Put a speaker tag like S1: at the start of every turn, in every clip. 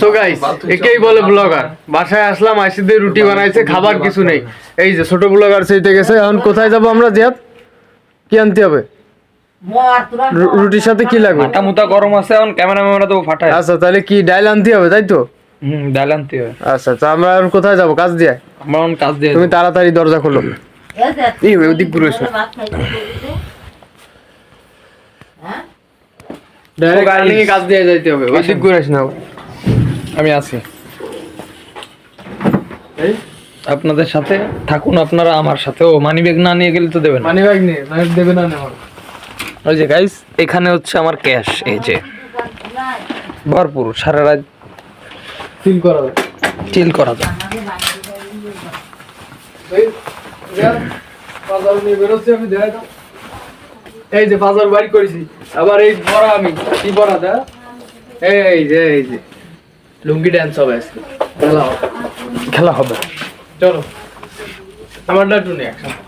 S1: So guys একেই বলে blogger. বাসায় আসলাম, আইসিতে রুটি বানাইছে, খাবার কিছু নেই। এই যে ছোট ব্লগার সেইটা গেছে। এখন কোথায় যাব আমরা? জিয়াদ, কি আনতে হবে? রুটির সাথে কি লাগবে?
S2: আটা মুটা গরম আছে, এখন ক্যামেরাম্যানরা তো ফাটায়।
S1: আচ্ছা, তাহলে কি ডাল আনতে হবে, তাই তো?
S2: ডাল আনতে হবে।
S1: আচ্ছা, তো আমরা এখন কোথায় যাব? কাজ দিয়ে।
S2: আমরা এখন কাজ দিয়ে।
S1: তুমি তাড়াতাড়ি দরজা খোলো। এই ওদিক ঘুরে এসো। ডাইরেক্ট গাড়ি কাজ দিয়ে যাইতে হবে। ওদিক ঘুরে এসো না।
S2: আমি আছি, আপনাদের সাথে থাকুন। আপনারা আমার সাথেও মানি ব্যাগ না নিয়ে গেলে তো দেবেন।
S1: মানি ব্যাগ নিয়ে দেবে না আমার।
S2: ওই যে গাইস, এখানে হচ্ছে আমার ক্যাশ। এই যে ভরপুর, সারা রাত
S1: চিল করা যায়।
S2: চিল করা যায়।
S1: এই যে বাজার বাড়ি করেছি। আবার এই বড়া, আমি কি বড়া দা, এই যে লুঙ্গি ড্যান্স হবে আজকে।
S2: খেলা হবে।
S1: চলো আমারটা একটু নিয়ে একসাথে।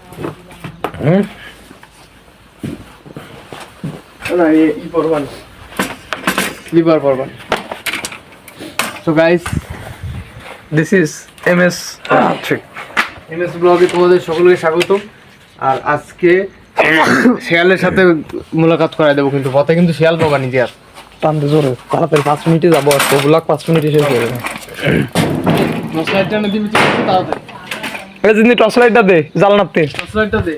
S1: না ই পরবান, লিভার পরবান। So guys, this is MS ব্লগে তোমাদের সকলকে স্বাগতম। আর আজকে শিয়ালের সাথে মুলাকাত করাই দেবো, কিন্তু পথে কিন্তু শিয়াল পাবা নিজে। আর
S2: টানতে জোরে, তাড়াতাড়ি 5 মিনিটে যাবো। আর ব্লগ 5 মিনিটে শেষ হয়ে যাবে।
S1: টর্চ লাইটটা না দিবি তাড়াতাড়ি।
S2: এই যে টর্চ লাইটটা দে, জালনাতে
S1: টর্চ লাইটটা দে।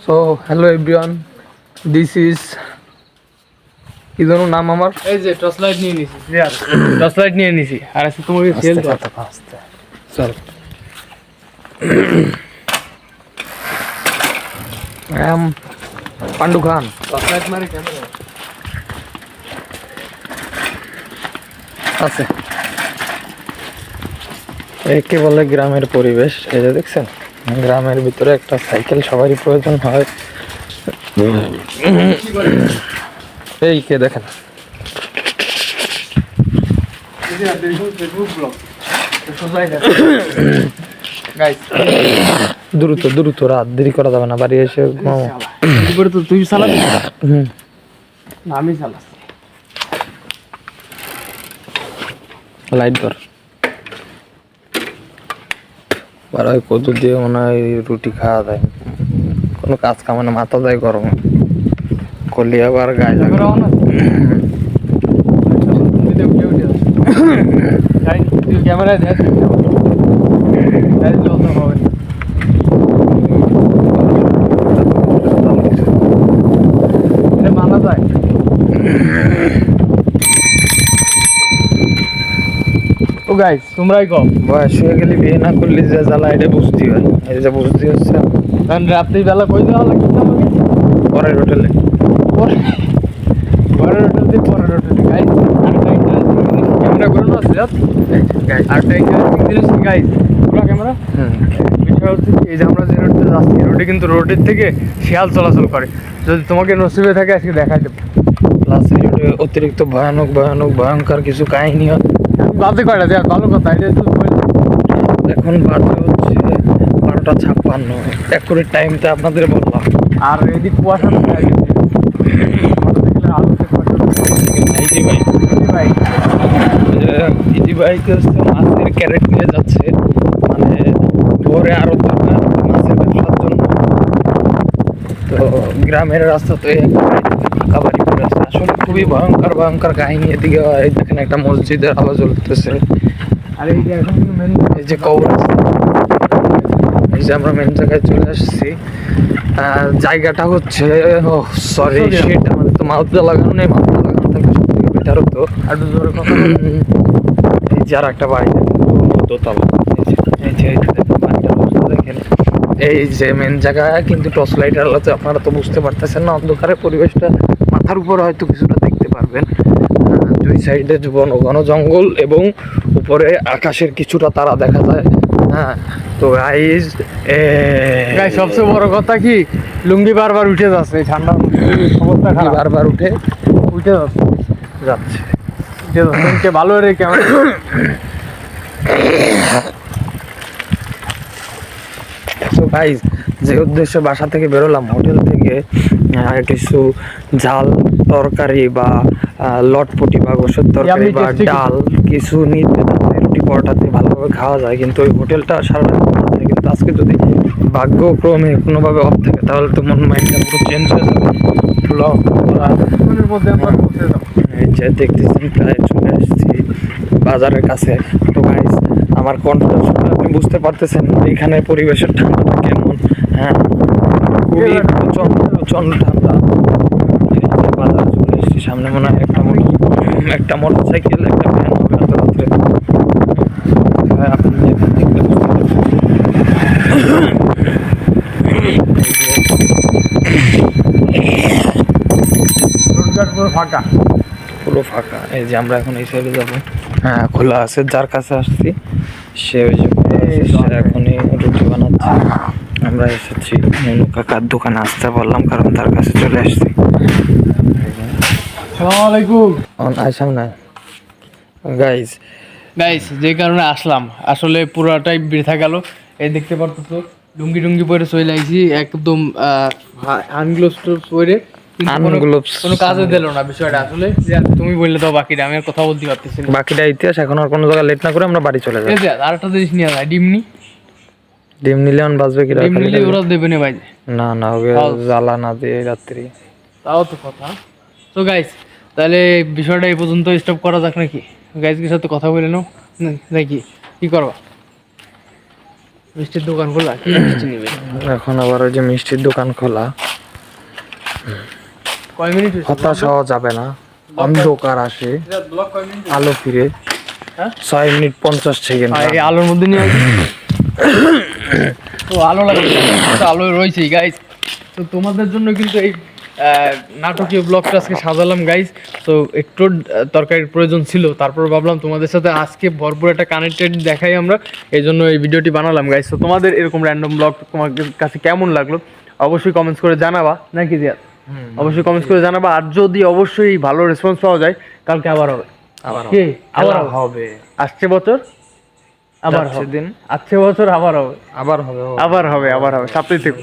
S2: So hello everyone, this is কি যেন নাম আমার।
S1: এই যে টর্চ লাইট নিয়ে নিছি, টর্চ লাইট নিয়ে নিছি। আর আজকে তোমাকে শিয়াল দাও।
S2: চল পান্ডু খান।
S1: টর্চ লাইট মারে ক্যামেরা
S2: আছে। একে বলে গ্রামের পরিবেশ। এই যে দেখছেন, গ্রামের ভিতরে একটা সাইকেল সবারই প্রয়োজন হয়। এই কে দেখেন, দ্রুত দ্রুত, রাত দেরি করা যাবে না, বাড়ি এসে ঘুমাবো।
S1: তো তুই চালাবি? আমি চালাচ্ছি।
S2: লাইট ধর। বাড়ায় কত দিয়ে মনে হয় রুটি খাওয়া যায়, কোনো কাজ কামে না, মাথা যায় গরম করলে আবার গায়ে লাগে।
S1: ক্যামেরায় দেখ, মানা যায়। ও গাইস, তোমরাই কম
S2: বয়স হয়ে গেলে বিয়ে না করলে যে জ্বালা, এটা বুঝতে হয়। এই যে বুঝতে হচ্ছে।
S1: রাত্রি বেলা কই দেওয়া লাগছে আমাকে?
S2: পরের হোটেলে,
S1: পরের হোটেল দিয়ে পরের হোটেলে। গাইস ক্যামেরা করে না সিরাত, আরেকটা ইন্টারেস্টিং জিনিস গাইস, পুরো ক্যামেরা। বিষয় হচ্ছে কি, এই যে আমরা যে রোডে যাচ্ছি, রোডে কিন্তু রোডের থেকে শিয়াল চলাচল করে। যদি তোমাকে নসিবে থাকে আজকে দেখাই দেবো।
S2: প্লাস অতিরিক্ত ভয়ানক ভয়ানক ভয়ঙ্কর কিছু কাহিনী হয়।
S1: বাজে কয়টা দেখ, ভালো কথা। এটা তো
S2: এখন বাজে হচ্ছে 12:56। অ্যাকুরেট টাইমটা আপনাদের বললাম।
S1: আর এদিক কুয়াশা
S2: ইজি ভাই, ইজি বাইকে হচ্ছে মাছের ক্যারেট নিয়ে যাচ্ছে, মানে ভোরে আরো দরকার মাছের ব্যবসার জন্য। তো গ্রামের রাস্তা তো ফাঁকা বাড়ি পড়ে আছে। আসলে খুবই ভয়ঙ্কর ভয়ঙ্কর কাহিনী। এদিকে এই দেখেন একটা মসজিদের আলো জ্বলতেছে।
S1: আর এই যে এখন মেন,
S2: এই যে কবর, এই যে আমরা মেন জায়গায় চলে আসছি। জায়গাটা হচ্ছে, সরি শিট, আমাদের তো মাউথটা লাগানো নেই। মাউথটা লাগানো থাকলে সব থেকে বেটার হতো।
S1: আর জোরে কথা।
S2: এই যে আর একটা বাড়ি, দোতলা। এই যে বাড়িটার অবস্থা দেখেন। এই যে মেন জায়গা, কিন্তু টর্চ লাইট আলোতে আপনারা তো বুঝতে পারতেছেন না, অন্ধকারের পরিবেশটা। মাথার উপর হয়তো কিছুটা দেখতে পারবেন। দুই সাইডে ঘন জঙ্গল এবং উপরে আকাশের কিছুটা তারা দেখা যায়। হ্যাঁ, তো গাইস
S1: সবচেয়ে বড় কথা কি, লুঙ্গি বারবার উঠে যাচ্ছে। ঠান্ডা অবস্থা খারাপ,
S2: বারবার উঠে
S1: যাচ্ছে ভালো রে কেমন।
S2: তো গাইস, যে উদ্দেশ্যে বাসা থেকে বেরোলাম, হোটেল থেকে কিছু ঝাল তরকারি বা লটপটি বা গোশের তরকারি বা
S1: tasty
S2: ডাল কিছু নিতে যাতে রুটি পরোটাতে ভালোভাবে খাওয়া যায়, কিন্তু ওই হোটেলটা সারা রাত খোলা থাকে। কিন্তু আজকে যদি ভাগ্যক্রমে কোনোভাবে অফ থাকে তাহলে তো মন মাইন্ডটা পুরো চেঞ্জ হয়ে যাবে। ব্লগ
S1: কিছুক্ষণের মধ্যে আমরা পৌঁছে যাবো।
S2: এই যে দেখতেছেন প্রায় চলে আসছি বাজারের কাছে। তো গাইস আমার কণ্ঠটা শুনে আপনি বুঝতে পারতেছেন এখানে পরিবেশের ঠান্ডাটা কেমন। হ্যাঁ, খুবই প্রচন্ড ঠান্ডা। এই যে বাজারে চলে এসেছি, সামনে মনে হয় একটা মোটরসাইকেল একটা ভ্যান হবে এত রাত্রে। হ্যাঁ, আপনি এখান থেকে বুঝতে পারছেন।
S1: রোডঘাট পুরো ফাঁকা।
S2: পুরো ফাঁকা। এই যে আমরা এখন এই সাইডে যাবো। হ্যাঁ, খোলা আছে। যার কাছে আসছি সে ওই যে খোলা আছে, সে এখনই রুটি বানাচ্ছে। আমরা এসেছি মনু কাকার দোকানে, আসতে বললাম কারণ তার কাছে চলে আসছি।
S1: আসসালামু আলাইকুম
S2: সামনে গাইজ,
S1: যে কারণে আসলাম আসলে পুরাটাই বৃথা গেল। এই দেখতে পারতেছো লুঙ্গি টুঙ্গি পরে চলে আইছি একদম হ্যান্ড গ্লোভস পরে, কিন্তু কোনো কাজে দিল না বিষয়টা। আসলে তুমি বললে তো বাকিটা আমি আর কথা বলতে পারতেছি না।
S2: বাকিটা ইতিহাস। এখন আর কোনো জায়গায় লেট না করে আমরা বাড়ি চলে যাই।
S1: এই যে আরেকটা জিনিস নিয়ে যায় ডিমনি,
S2: ডিম নিলে এখন বাজবে কি
S1: ডিম নিলে ওরা দেবে না ভাই।
S2: না না, ওকে জ্বালা না দিয়ে রাত্রি।
S1: তাও তো কথা। তো গাইস তাহলে বিষয়টা এই পর্যন্ত স্টপ করা যাক নাকি? গাইজের সাথে কথা বলে নাও নাকি কি করবা? মিষ্টির দোকান খোলা, কি মিষ্টি নিবে?
S2: এখন আবার ওই যে মিষ্টির দোকান খোলা,
S1: কয় মিনিট
S2: হতাশ হওয়া যাবে না। অন্ধকার আসে,
S1: ব্লক কয় মিনিট?
S2: আলো ফিরে।
S1: হ্যাঁ?
S2: 6 মিনিট 50 সেকেন্ড।
S1: এই আলোর মধ্যে নিয়ে তো আলো লাগবে, আলো রয়েছে গাইজ। তো তোমাদের জন্য কিন্তু এই নাটকীয় ব্লগটা আজকে সাজালাম গাইজ। তো একটু তরকারির প্রয়োজন ছিল, তারপর ভাবলাম তোমাদের সাথে আজকে ভরপুর একটা কানেক্টেড দেখাই আমরা, এই জন্য এই ভিডিওটি বানালাম গাইজ। তো তোমাদের এরকম র্যান্ডম ব্লগ তোমার কাছে কেমন লাগলো অবশ্যই কমেন্টস করে জানাবা নাকি জিয়াদ? অবশ্যই কমেন্টস করে জানাবা। আর যদি অবশ্যই ভালো রেসপন্স পাওয়া যায় কালকে আবার হবে। কি আবার
S2: হবে
S1: আসছে বছর আবার
S2: যাচ্ছে
S1: হবে,
S2: দিন
S1: আসছে বছর আবার হবে,
S2: আবার হবে
S1: আবার হবে, আবার হবে। সাথেই থেকো।